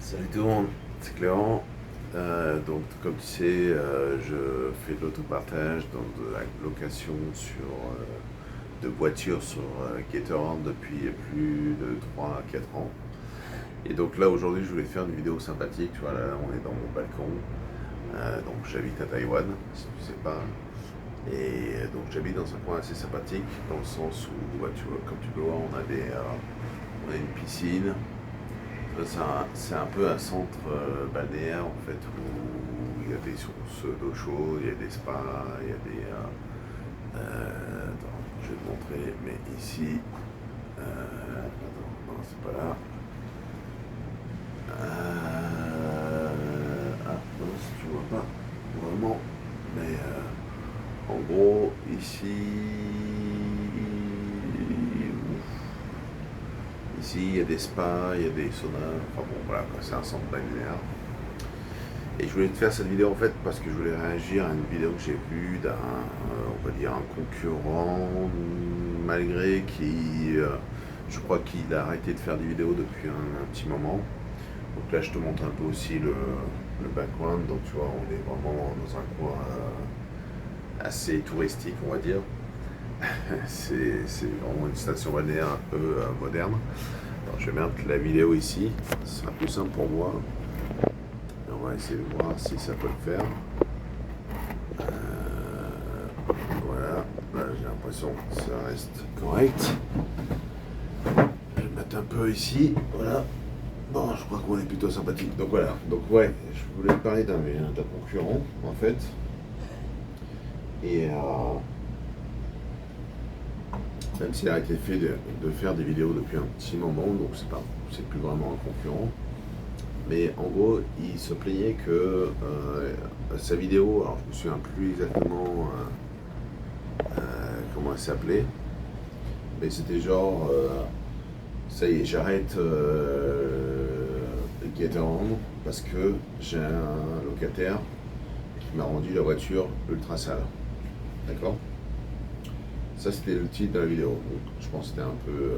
Salut tout le monde, c'est Clément. Donc comme tu sais, je fais de l'autopartage, donc de la location de voitures sur Gatorand depuis plus de 3 à 4 ans. Et donc là aujourd'hui je voulais faire une vidéo sympathique, tu vois, là on est dans mon balcon. Donc j'habite à Taïwan, si tu sais pas. Et donc j'habite dans un coin assez sympathique, dans le sens où, bah, tu vois, comme tu peux voir, on a une piscine. C'est un peu un centre balnéaire en fait où il y a des sources d'eau chaude, il y a des spas, il y a des. Attends, je vais te montrer, mais ici. Attends, non, c'est pas là. Non, si tu vois pas vraiment, mais en gros, ici, il y a des spas, il y a des saunas, enfin bon, voilà, quoi, c'est un centre balnéaire. Et je voulais te faire cette vidéo en fait parce que je voulais réagir à une vidéo que j'ai vue d'un, on va dire, un concurrent, malgré qui, je crois qu'il a arrêté de faire des vidéos depuis un petit moment. Donc là, je te montre un peu aussi le background. Donc tu vois, on est vraiment dans un coin assez touristique, on va dire. C'est vraiment une station balnéaire un peu moderne. Alors, je vais mettre la vidéo ici, ce sera plus simple pour moi. On va essayer de voir si ça peut le faire. Voilà, là j'ai l'impression que ça reste correct. Je vais mettre un peu ici, voilà. Bon, je crois qu'on est plutôt sympathique. Donc voilà, donc ouais, je voulais te parler d'un concurrent en fait. Et même s'il a arrêté de faire des vidéos depuis un petit moment, donc c'est plus vraiment un concurrent. Mais en gros, il se plaignait que sa vidéo, alors je me souviens plus exactement comment elle s'appelait, mais c'était genre, ça y est, j'arrête Gatorand parce que j'ai un locataire qui m'a rendu la voiture ultra sale. D'accord. Ça c'était le titre de la vidéo, donc je pense que c'était un peu,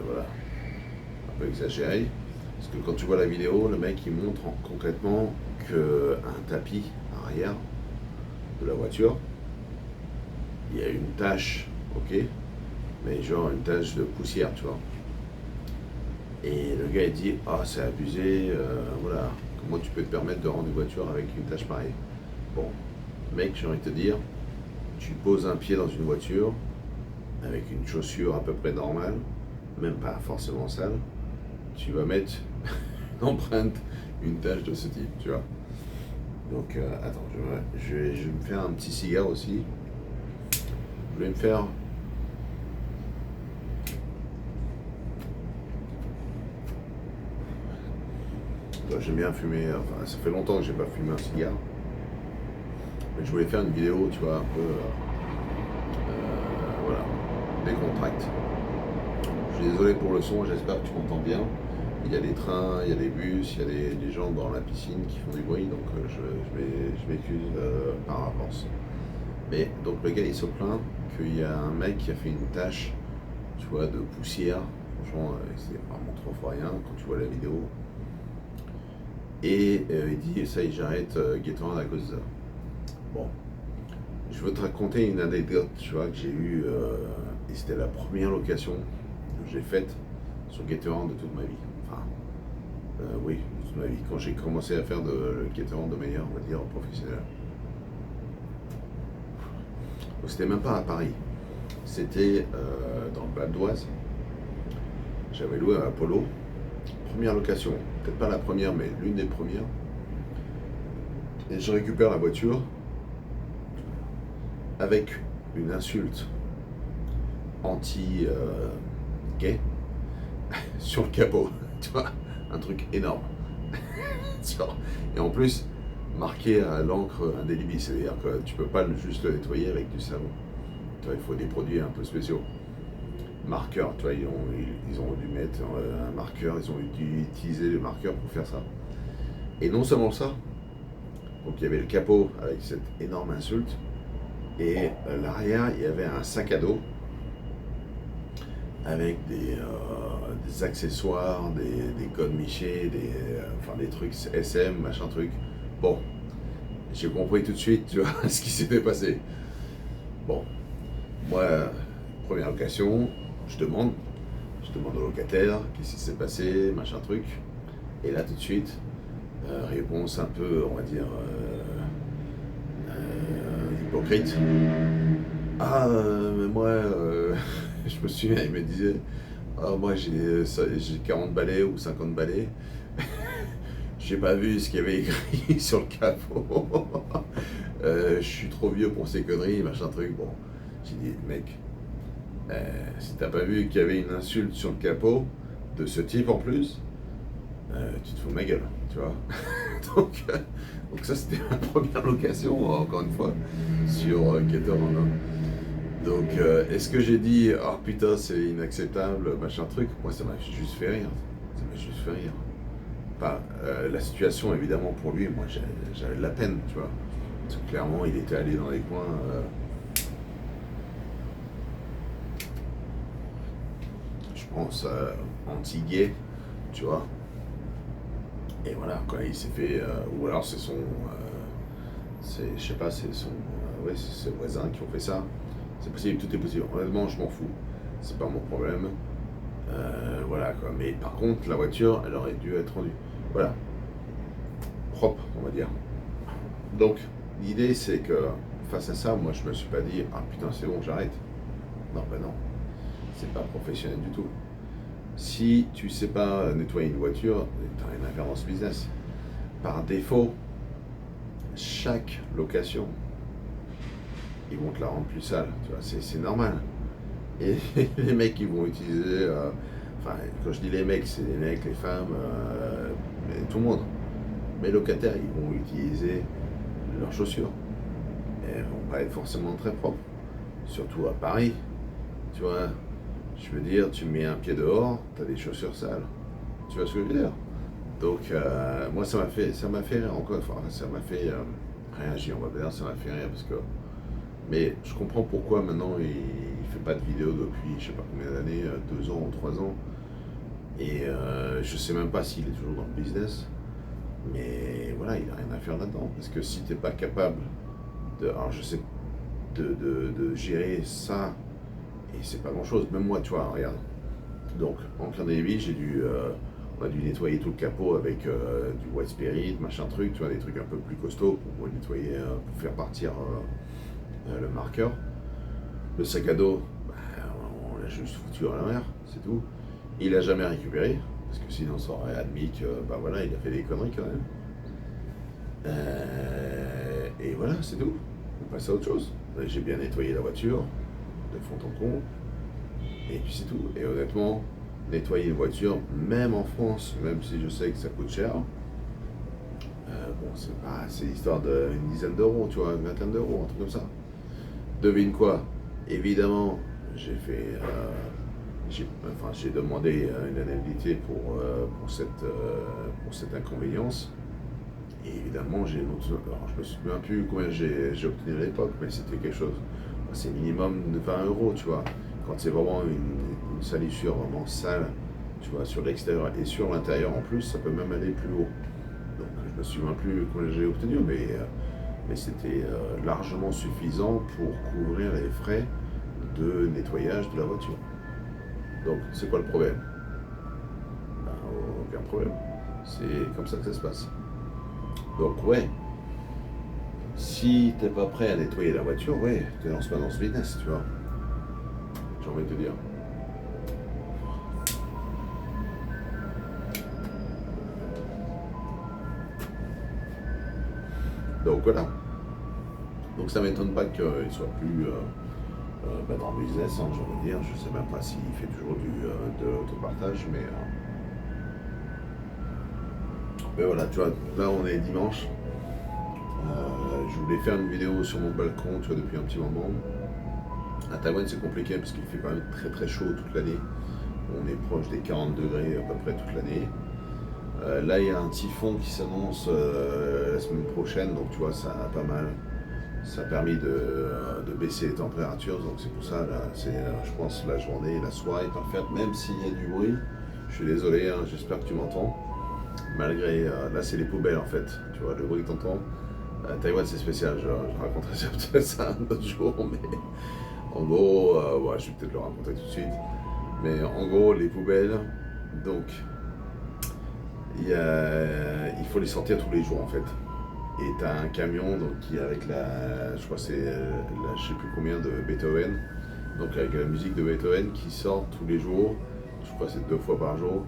voilà, un peu exagéré. Parce que quand tu vois la vidéo, le mec il montre concrètement qu'un tapis arrière de la voiture, il y a une tache, ok, mais genre une tache de poussière, tu vois. Et le gars il dit, ah c'est abusé, voilà, comment tu peux te permettre de rendre une voiture avec une tache pareille. Bon, mec, j'ai envie de te dire, tu poses un pied dans une voiture avec une chaussure à peu près normale, même pas forcément sale, tu vas mettre une empreinte, une tache de ce type, tu vois. Donc attends, je vais me faire un petit cigare aussi. Je vais me faire. J'aime bien fumer, enfin ça fait longtemps que j'ai pas fumé un cigare. Mais je voulais faire une vidéo, tu vois, un peu voilà, décontracte. Je suis désolé pour le son, j'espère que tu m'entends bien. Il y a des trains, il y a des bus, il y a des gens dans la piscine qui font du bruit, donc je m'excuse par avance. Mais donc le gars il se plaint qu'il y a un mec qui a fait une tache, tu vois, de poussière. Franchement, c'est vraiment trop fort rien quand tu vois la vidéo. Et il dit, ça y est, j'arrête Gatorade à cause de ça. Bon, je veux te raconter une anecdote, tu vois, que j'ai eue, et c'était la première location que j'ai faite sur Gatorade de toute ma vie. Enfin, oui, de toute ma vie, quand j'ai commencé à faire de Gatorade de manière, on va dire, professionnelle. C'était même pas à Paris, c'était dans le Val d'Oise. J'avais loué un Apollo, première location, peut-être pas la première, mais l'une des premières. Et je récupère la voiture avec une insulte anti-gay sur le capot, tu vois, un truc énorme. Et en plus, marqué à l'encre indélébile, c'est-à-dire que tu peux pas juste le nettoyer avec du savon. Tu vois, il faut des produits un peu spéciaux. Marqueur, tu vois, ils ont dû mettre un marqueur, ils ont dû utiliser le marqueur pour faire ça. Et non seulement ça, donc il y avait le capot avec cette énorme insulte, et l'arrière, il y avait un sac à dos avec des des accessoires, des codes Miché, enfin des trucs SM, machin truc. Bon, j'ai compris tout de suite, tu vois, ce qui s'était passé. Bon, moi, première location, je demande au locataire qu'est-ce qui s'est passé, machin truc. Et là, tout de suite, réponse un peu, on va dire, hypocrite. Ah, mais moi, je me souviens, il me disait, ah, moi j'ai 40 balais ou 50 balais. J'ai pas vu ce qu'il y avait écrit sur le capot. Je suis trop vieux pour ces conneries, machin truc. Bon, j'ai dit, mec, si t'as pas vu qu'il y avait une insulte sur le capot, de ce type en plus, tu te fous de ma gueule, tu vois. donc ça, c'était ma première location, encore une fois, sur Caterham. Donc, est-ce que j'ai dit, oh putain, c'est inacceptable, machin truc? Moi, ça m'a juste fait rire. Ça m'a juste fait rire. Enfin, la situation, évidemment, pour lui, moi, j'avais de la peine, tu vois. Parce que clairement, il était allé dans les coins. Je pense anti-gay, tu vois. Et voilà, quoi, il s'est fait. Ou alors c'est son. Je sais pas, c'est son. Ouais, c'est ses voisins qui ont fait ça. C'est possible, tout est possible. Honnêtement, je m'en fous. C'est pas mon problème. Voilà, quoi. Mais par contre, la voiture, elle aurait dû être rendue. Voilà. Propre, on va dire. Donc, l'idée, c'est que face à ça, moi, je me suis pas dit, ah putain, c'est bon, j'arrête. Non, ben non. C'est pas professionnel du tout. Si tu sais pas nettoyer une voiture, t'as rien à faire dans ce business. Par défaut, chaque location, ils vont te la rendre plus sale. Tu vois, c'est normal. Et les mecs, ils vont utiliser. Enfin, quand je dis les mecs, c'est les mecs, les femmes, tout le monde. Mes locataires, ils vont utiliser leurs chaussures. Et elles vont pas être forcément très propres. Surtout à Paris. Tu vois, je veux dire, tu mets un pied dehors, tu as des chaussures sales. Tu vois ce que je veux dire? Donc, moi, ça m'a fait rire encore. Enfin, ça m'a fait réagir, on va dire, ça m'a fait rire parce que. Mais je comprends pourquoi maintenant il fait pas de vidéos depuis je sais pas combien d'années, 2 ans ou 3 ans. Et je sais même pas s'il est toujours dans le business. Mais voilà, il a rien à faire là-dedans. Parce que si t'es pas capable alors je sais, de gérer ça, et c'est pas grand-chose. Même moi, tu vois, regarde. Donc, en clin d'œil, on a dû nettoyer tout le capot avec du white spirit, machin truc, tu vois, des trucs un peu plus costauds pour nettoyer, pour faire partir le marqueur. Le sac à dos, bah, on l'a juste foutu à la mer, c'est tout. Il a jamais récupéré, parce que sinon ça aurait admis que, bah voilà, il a fait des conneries quand même. Et voilà, c'est tout. On passe à autre chose. J'ai bien nettoyé la voiture, de fond en comble, et puis c'est tout. Et honnêtement, nettoyer une voiture, même en France, même si je sais que ça coûte cher, bon, c'est l'histoire d'une dizaine d'euros, tu vois, une vingtaine d'euros, un truc comme ça. Devine quoi? Évidemment, j'ai demandé une indemnité pour cette inconvénience. Et évidemment, j'ai une autre. Alors, je me souviens plus combien j'ai obtenu à l'époque, mais c'était quelque chose. C'est minimum de 20 euros, tu vois. Quand c'est vraiment une salissure vraiment sale, tu vois, sur l'extérieur et sur l'intérieur en plus, ça peut même aller plus haut. Donc, je me souviens plus combien j'ai obtenu, mais c'était largement suffisant pour couvrir les frais de nettoyage de la voiture. Donc, c'est quoi le problème? Ben, aucun problème. C'est comme ça que ça se passe. Donc, ouais, si t'es pas prêt à nettoyer la voiture, ouais, te lance pas dans ce business, tu vois. J'ai envie de te dire. Donc voilà. Donc ça m'étonne pas qu'il soit plus dans le business, hein, j'ai envie de dire. Je sais même pas s'il fait toujours de l'autopartage, mais voilà, tu vois, là on est dimanche. Je voulais faire une vidéo sur mon balcon, tu vois, depuis un petit moment. À Taïwan, c'est compliqué parce qu'il fait quand même très très chaud toute l'année. On est proche des 40 degrés à peu près toute l'année. Là, il y a un typhon qui s'annonce la semaine prochaine, donc tu vois, ça a pas mal. Ça a permis de baisser les températures, donc c'est pour ça, là, c'est, je pense, la journée, la soirée est parfaite, même s'il y a du bruit. Je suis désolé, hein, j'espère que tu m'entends. Malgré, là c'est les poubelles en fait, tu vois, le bruit que t'entends. Taïwan c'est spécial, je raconterai ça peut-être ça un autre jour, mais en gros, ouais, je vais peut-être le raconter tout de suite. Mais en gros, les poubelles, donc, il faut les sortir tous les jours en fait. Et t'as un camion donc, qui est avec je crois que c'est je sais plus combien de Beethoven, donc avec la musique de Beethoven qui sort tous les jours, je crois que c'est 2 fois par jour.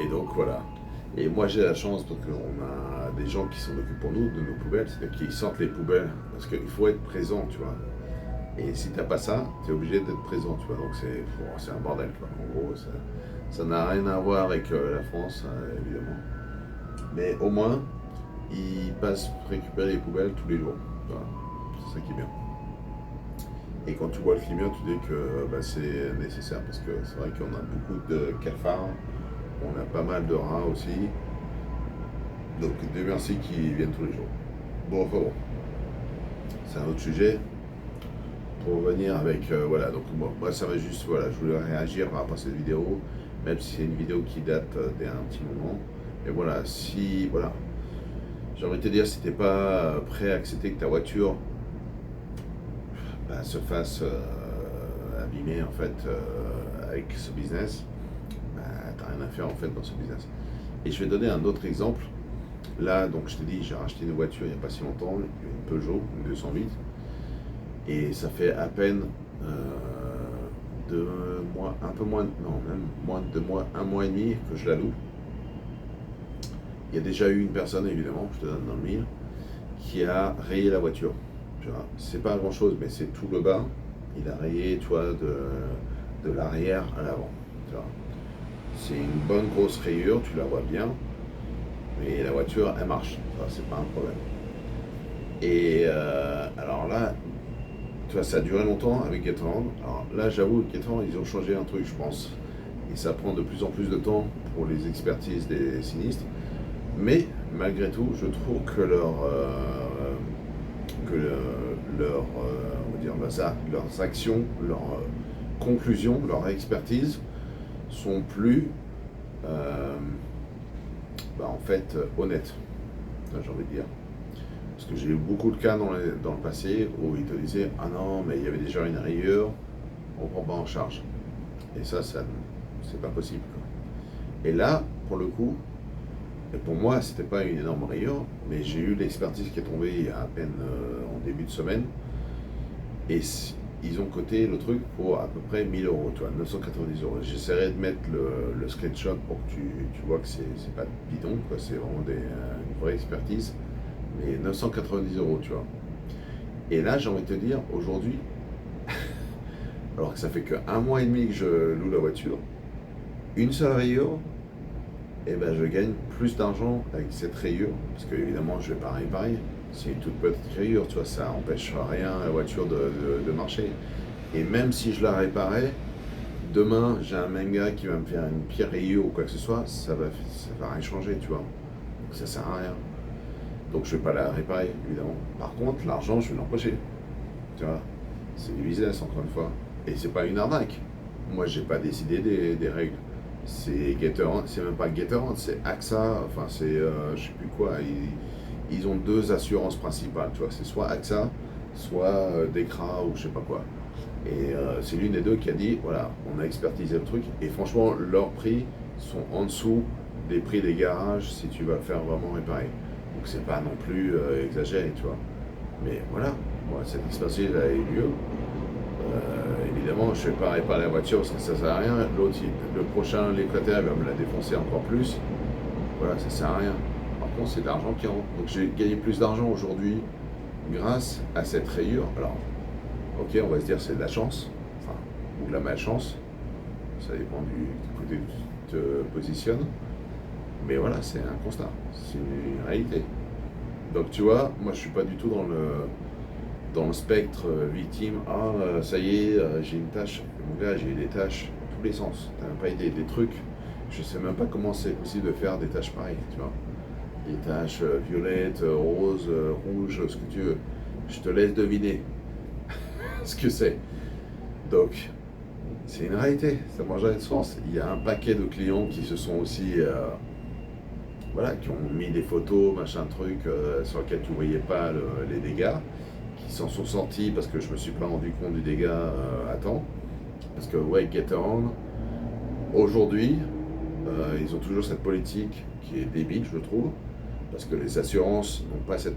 Et donc voilà. Et moi j'ai la chance parce qu'on a des gens qui s'en occupent pour nous de nos poubelles, c'est-à-dire qu'ils sortent les poubelles, parce qu'il faut être présent, tu vois. Et si t'as pas ça, t'es obligé d'être présent, tu vois. Donc c'est un bordel, quoi. En gros, ça n'a rien à voir avec la France, évidemment. Mais au moins, ils passent récupérer les poubelles tous les jours. Voilà. C'est ça qui est bien. Et quand tu vois le climat, tu dis que c'est nécessaire parce que c'est vrai qu'on a beaucoup de cafards, on a pas mal de rats aussi. Donc Dieu merci qu'ils viennent tous les jours. Bon, enfin bon, c'est un autre sujet. Pour revenir avec, voilà, donc moi ça va juste, voilà, je voulais réagir par rapport à cette vidéo, même si c'est une vidéo qui date d'un petit moment. Et voilà, si, voilà, j'ai envie de te dire, si t'es pas prêt à accepter que ta voiture se fasse abîmer en fait avec ce business, t'as rien à faire en fait dans ce business. Et je vais donner un autre exemple. Là, donc je te dis, j'ai racheté une voiture il n'y a pas si longtemps, une Peugeot, une 208, et ça fait à peine 2 mois, un peu moins, non, même moins de 2 mois, 1 mois et demi que je la loue. Il y a déjà eu une personne, évidemment, je te donne dans le mille, qui a rayé la voiture. C'est pas grand chose, mais c'est tout le bas. Il a rayé, tu vois, de l'arrière à l'avant. C'est une bonne grosse rayure, tu la vois bien. Mais la voiture, elle marche. C'est pas un problème. Et alors là, tu vois, ça a duré longtemps avec Gatorland. Alors là, j'avoue, Gatorland, ils ont changé un truc, je pense. Et ça prend de plus en plus de temps pour les expertises des sinistres. Mais malgré tout, je trouve que on va dire, leurs actions, leurs conclusions, leur expertise sont plus, en fait, honnêtes, j'ai envie de dire. Parce que j'ai eu beaucoup de cas dans le passé où ils te disaient « Ah non, mais il y avait déjà une rayure, on ne prend pas en charge. » Et ça c'est pas possible, quoi. Et là, pour le coup, et pour moi, c'était pas une énorme rayure, mais j'ai eu l'expertise qui est tombée il y a à peine en début de semaine. Et ils ont coté le truc pour à peu près 1 000 €, tu vois, 990 €. J'essaierai de mettre le screenshot pour que tu vois que c'est pas bidon, quoi, c'est vraiment une vraie expertise. Mais 990 €, tu vois. Et là, j'ai envie de te dire, aujourd'hui, alors que ça fait que 1 mois et demi que je loue la voiture, une seule rayure, et ben je gagne plus d'argent avec cette rayure, parce que évidemment je vais pas réparer, c'est une toute petite rayure, tu vois, ça empêche rien la voiture de marcher. Et même si je la réparais, demain j'ai un manga qui va me faire une pire rayure ou quoi que ce soit, ça va rien changer, tu vois. Donc ça sert à rien. Donc je vais pas la réparer, évidemment. Par contre, l'argent, je vais l'empocher. Tu vois, c'est du business, encore une fois. Et c'est pas une arnaque. Moi, j'ai pas décidé des règles. C'est Gatorland, c'est même pas Gatorland, c'est AXA, enfin c'est je sais plus quoi. Ils ont 2 assurances principales, tu vois. C'est soit AXA, soit Decra ou je sais pas quoi. Et c'est l'une des deux qui a dit, voilà, on a expertisé le truc. Et franchement, leurs prix sont en dessous des prix des garages si tu vas le faire vraiment réparer. Donc c'est pas non plus exagéré, tu vois. Mais voilà, moi cette expertise a eu lieu. Évidemment, je ne vais pas réparer la voiture parce que ça sert à rien. L'autre, le prochain locataire va me la défoncer encore plus. Voilà, ça sert à rien. Par contre, c'est de l'argent qui rentre. Donc j'ai gagné plus d'argent aujourd'hui grâce à cette rayure. Alors, ok, on va se dire c'est de la chance, enfin, ou de la malchance. Ça dépend du côté où tu te positionnes. Mais voilà, c'est un constat, c'est une réalité. Donc tu vois, moi je suis pas du tout dans le spectre victime. Ah, ça y est, j'ai une tâche. Mon gars, j'ai eu des tâches dans tous les sens. T'as même pas idée des trucs. Je sais même pas comment c'est possible de faire des tâches pareilles, tu vois. Des tâches violettes, roses, rouges, ce que tu veux. Je te laisse deviner ce que c'est. Donc, C'est une réalité, ça mange jamais de sens. Il y a un paquet de clients qui se sont aussi, voilà, qui ont mis des photos, machin truc, sur lesquelles tu voyais pas les dégâts, qui s'en sont sortis parce que je me suis pas rendu compte du dégât à temps. Parce que ouais, Gatorade, aujourd'hui, ils ont toujours cette politique qui est débile, je trouve, parce que les assurances n'ont pas cette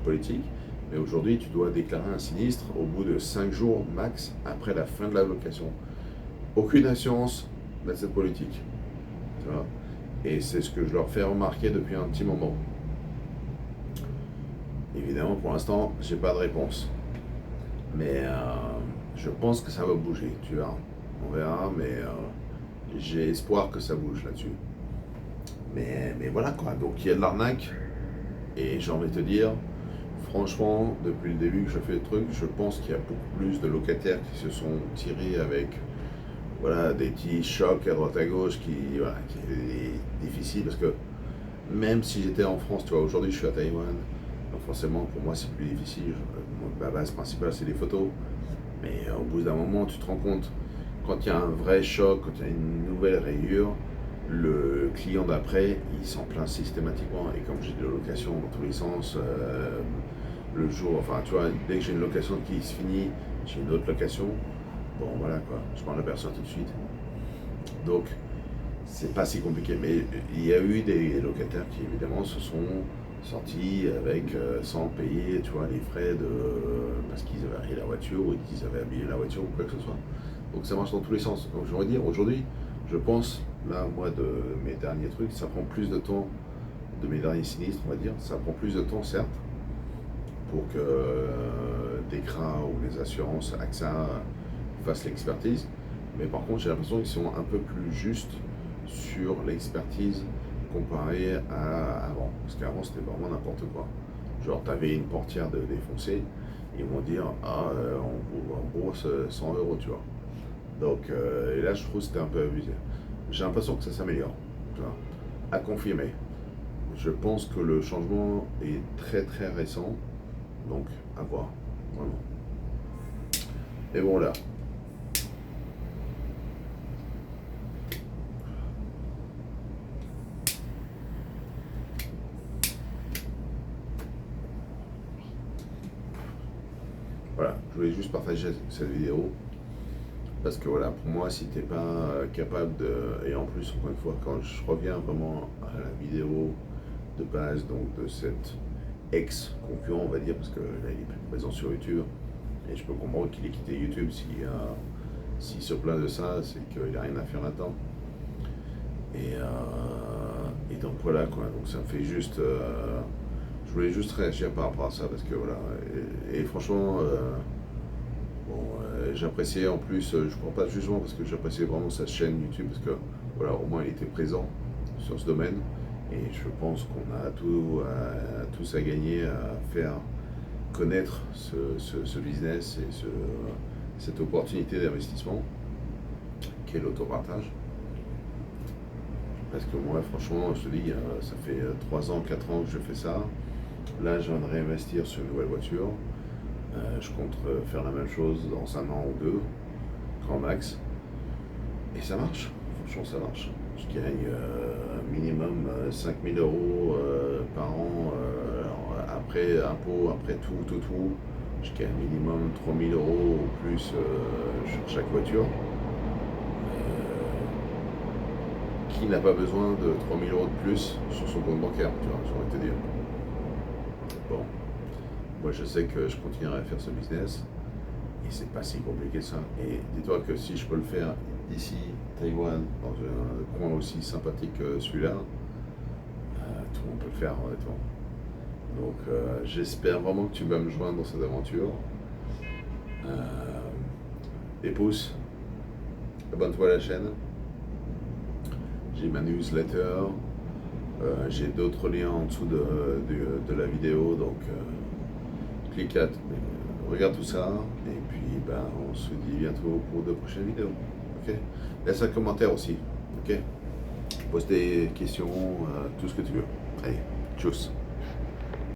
politique. Mais aujourd'hui, tu dois déclarer un sinistre au bout de 5 jours max après la fin de la location. Aucune assurance n'a cette politique. Tu vois. Et c'est ce que je leur fais remarquer depuis un petit moment. Évidemment, pour l'instant, j'ai pas de réponse. Mais je pense que ça va bouger, tu verras. On verra, mais j'ai espoir que ça bouge là-dessus. Mais voilà quoi, donc il y a de l'arnaque. Et j'ai envie de te dire, franchement, depuis le début que je fais le truc, je pense qu'il y a beaucoup plus de locataires qui se sont tirés avec voilà, des petits chocs à droite à gauche voilà, qui est difficile parce que même si j'étais en France, tu vois, aujourd'hui je suis à Taïwan, donc forcément pour moi c'est plus difficile. Ma base principale c'est les photos, mais au bout d'un moment tu te rends compte, quand il y a un vrai choc, quand il y a une nouvelle rayure, le client d'après il s'en plaint systématiquement. Et comme j'ai des locations dans tous les sens, le jour, enfin tu vois, dès que j'ai une location qui se finit, j'ai une autre location. Bon voilà quoi, je prends la personne tout de suite. Donc c'est pas si compliqué, mais il y a eu des locataires qui évidemment se sont sortis avec sans payer, tu vois, les frais de parce qu'ils avaient arrêté la voiture ou qu'ils avaient habillé la voiture ou quoi que ce soit. Donc ça marche dans tous les sens. Donc j'aurais dire aujourd'hui, je pense là moi de mes derniers trucs, ça prend plus de temps, de mes derniers sinistres on va dire, ça prend plus de temps certes pour que DECRA ou les assurances AXA fassent l'expertise, mais par contre j'ai l'impression qu'ils sont un peu plus justes sur l'expertise comparé à avant. Parce qu'avant c'était vraiment n'importe quoi. Genre t'avais une portière de défoncée, ils vont dire ah on bourse 100 euros tu vois. Donc et là je trouve que c'était un peu abusé. J'ai l'impression que ça s'améliore, tu vois. À confirmer. Je pense que le changement est très très récent, donc à voir, vraiment. Et bon là. Voilà, je voulais juste partager cette vidéo parce que voilà, pour moi, si t'es pas capable de, et en plus encore une fois, quand je reviens vraiment à la vidéo de base, donc de cet ex-concurrent, on va dire, parce que là il est plus présent sur YouTube, et je peux comprendre qu'il ait quitté YouTube s'il se plaint de ça, c'est qu'il n'a rien à faire là-dedans. Et donc voilà quoi, donc ça me fait juste. Je voulais juste réagir par rapport à ça parce que voilà. Et franchement, bon, j'appréciais en plus, je ne prends pas de jugement parce que j'appréciais vraiment sa chaîne YouTube parce que voilà, au moins il était présent sur ce domaine. Et je pense qu'on a tous à gagner à faire connaître ce business et cette opportunité d'investissement qu'est l'autopartage. Parce que moi, franchement, je te dis, ça fait 3 ans, 4 ans que je fais ça. Là, je viens de réinvestir sur une nouvelle voiture. Je compte faire la même chose dans un an ou deux, grand max. Et ça marche, franchement, ça marche. Je gagne minimum 5 000 euros par an après impôt, après tout. Je gagne minimum 3 000 euros ou plus sur chaque voiture. Qui n'a pas besoin de 3 000 euros de plus sur son compte bancaire, tu vois, j'ai envie de te dire. Bon, moi je sais que je continuerai à faire ce business et c'est pas si compliqué que ça. Et dis-toi que si je peux le faire ici, Taïwan, dans un coin aussi sympathique que celui-là, tout le monde peut le faire honnêtement. Donc j'espère vraiment que tu vas me joindre dans cette aventure. Des pouces, abonne-toi à la chaîne. J'ai ma newsletter, j'ai d'autres liens en dessous de la vidéo, donc clique là, regarde tout ça, et puis ben, on se dit bientôt pour de prochaines vidéos. Ok, laisse un commentaire aussi, ok, pose des questions, tout ce que tu veux. Allez, tchuss.